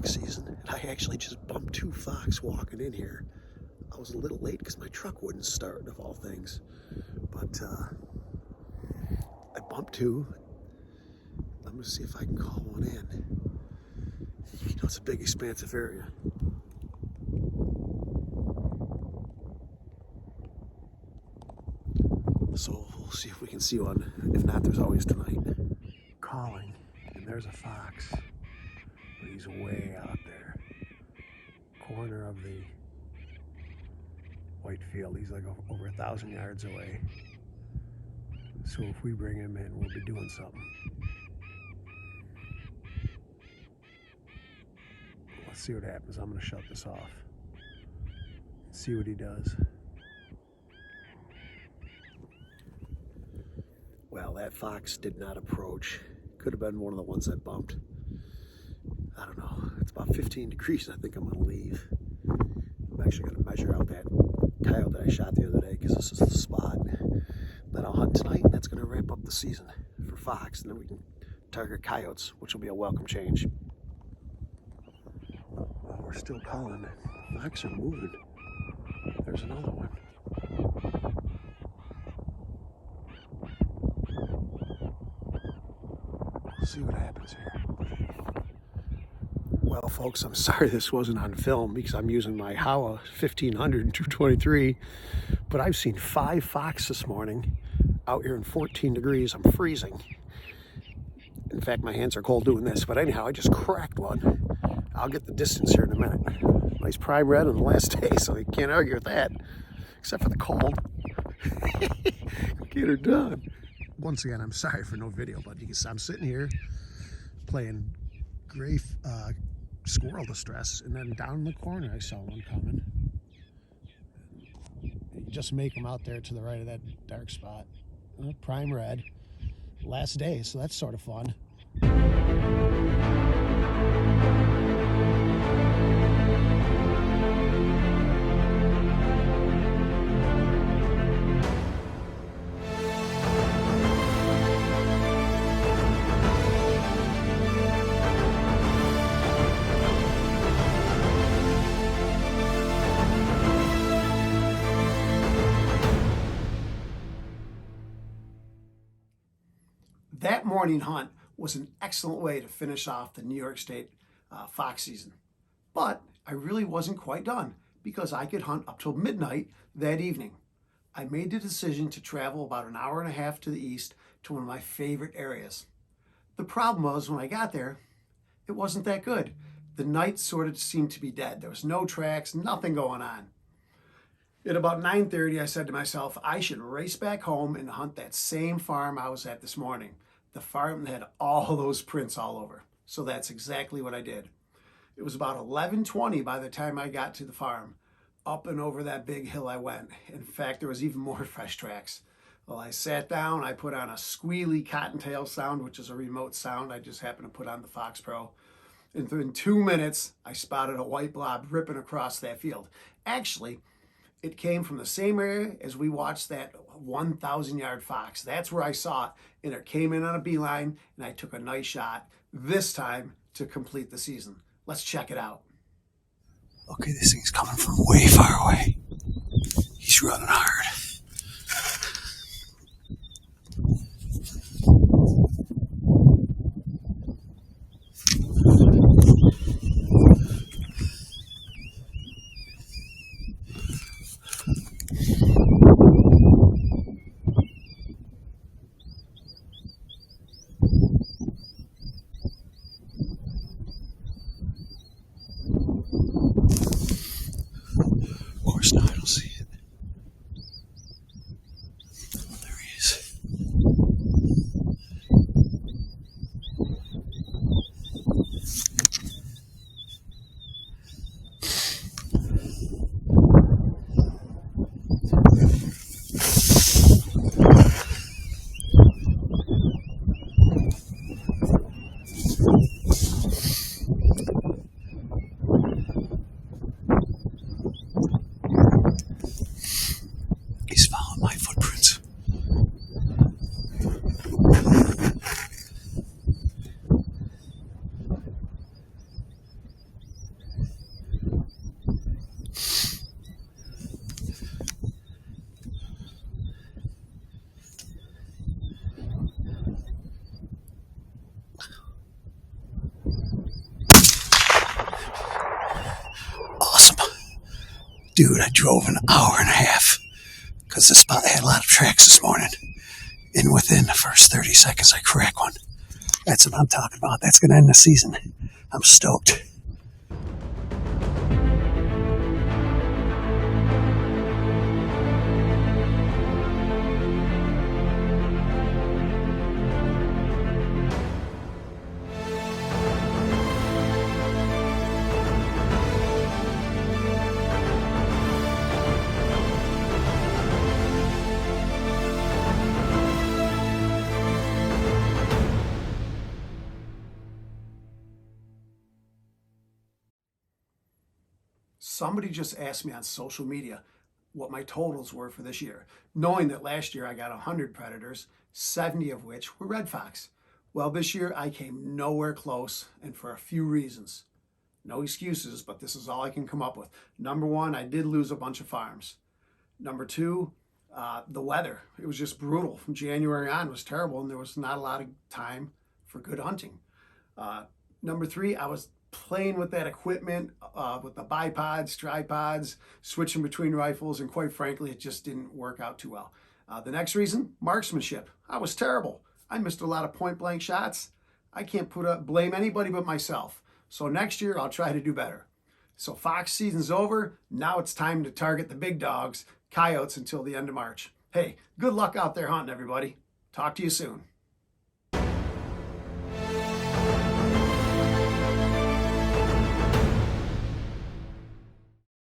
fox season, and I actually just bumped 2 fox walking in here. I was a little late because my truck wouldn't start, of all things. But I bumped 2. I'm gonna see if I can call one in. You know, it's a big, expansive area. So we'll see if we can see one. If not, there's always tonight. Calling, and there's a fox, but he's way out there. Corner of the white field. He's like over 1,000 yards away. So if we bring him in, we'll be doing something. Let's see what happens. I'm gonna shut this off. See what he does. Well, that fox did not approach. Could have been one of the ones I bumped. I don't know. It's about 15 degrees. I think I'm gonna leave. I'm actually gonna measure out that coyote that I shot the other day because this is the spot. Then I'll hunt tonight, and that's gonna wrap up the season for fox, and then we can target coyotes, which will be a welcome change. Well, we're still calling. Fox are moving. There's another one. We'll see what happens here. Well, folks, I'm sorry this wasn't on film because I'm using my Howa 1500 and 223, but I've seen 5 fox this morning out here in 14 degrees. I'm freezing. In fact, my hands are cold doing this, but anyhow, I just cracked one. I'll get the distance here in a minute. Nice prime red on the last day, so you can't argue with that, except for the cold. Get her done. Once again, I'm sorry for no video, but you can see I'm sitting here playing gray squirrel distress, and then down in the corner I saw one coming. You just make them out there to the right of that dark spot. Prime red. Last day, so that's sort of fun. That morning hunt was an excellent way to finish off the New York State fox season. But I really wasn't quite done because I could hunt up till midnight that evening. I made the decision to travel about an hour and a half to the east to one of my favorite areas. The problem was when I got there, it wasn't that good. The night sort of seemed to be dead. There was no tracks, nothing going on. At about 9:30, I said to myself, I should race back home and hunt that same farm I was at this morning. The farm had all those prints all over. So that's exactly what I did. It was about 11:20 by the time I got to the farm. Up and over that big hill I went. In fact, there was even more fresh tracks. Well, I sat down, I put on a squealy cottontail sound, which is a remote sound I just happened to put on the Fox Pro. And within 2 minutes, I spotted a white blob ripping across that field. Actually, it came from the same area as we watched that 1,000-yard fox. That's where I saw it, and it came in on a beeline, and I took a nice shot, this time to complete the season. Let's check it out. Okay, this thing's coming from way far away. He's running hard. Of course, now I don't see it. Dude, I drove an hour and a half because the spot had a lot of tracks this morning. And within the first 30 seconds, I crack one. That's what I'm talking about. That's going to end the season. I'm stoked. Somebody just asked me on social media what my totals were for this year, knowing that last year I got 100 predators, 70 of which were red fox. Well, this year I came nowhere close, and for a few reasons. No excuses, but this is all I can come up with. Number one, I did lose a bunch of farms. Number two, the weather. It was just brutal. From January on, it was terrible, and there was not a lot of time for good hunting. Number three, I was playing with that equipment, with the bipods, tripods, switching between rifles, and quite frankly, it just didn't work out too well. The next reason, marksmanship. I was terrible. I missed a lot of point blank shots. I can't blame anybody but myself. So next year, I'll try to do better. So fox season's over. Now it's time to target the big dogs, coyotes, until the end of March. Hey, good luck out there hunting, everybody. Talk to you soon.